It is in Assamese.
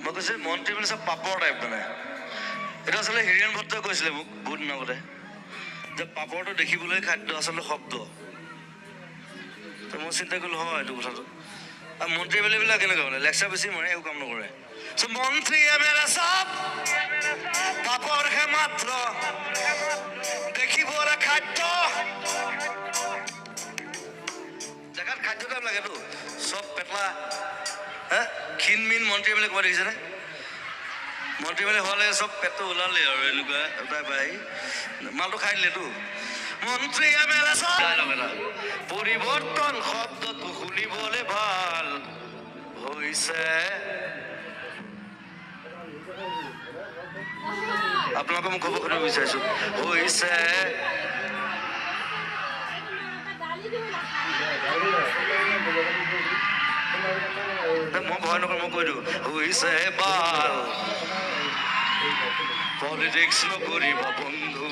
মই কৈছে মন্ত্ৰী মানে চব পাপৰ টাইপ মানে এইটো আচলতে হিৰেণ ভট্টই কৈছিলে মোক বহুত দিন আগতে যে পাপৰটো দেখিবলৈ খাদ্য আচলতে শব্দ তো মই চিন্তা কৰিলোঁ হয় এইটো কথাটো আৰু মন্ত্ৰী বিলাক কেনেকুৱা মানে লেকচাৰ বেছি মাৰে একো কাম নকৰে মন্ত্ৰী চব পাপৰহে মাত্ৰ দেখিবলৈ খাদ্য জেগাত খাদ্য টাইপ লাগেতো চব পেটলা ক্ষীণ মিন মন্ত্ৰীবিলাক ক'ব দেখিছেনে মন্ত্ৰী মানে হোৱালে চব পেটটো ওলালে আৰু এনেকুৱা তাই পাই মালটো খাই দিলেতো মন্ত্ৰী পৰিৱৰ্তন শব্দটো শুনিবলৈ ভাল হৈছে আপোনালোকে মোক খবৰ সুধিব বিচাৰিছো হৈছে মই ভয় নকৰোঁ মই কৈ দিওঁ হৈছে বাল পলিটিক্স নকৰিব বন্ধু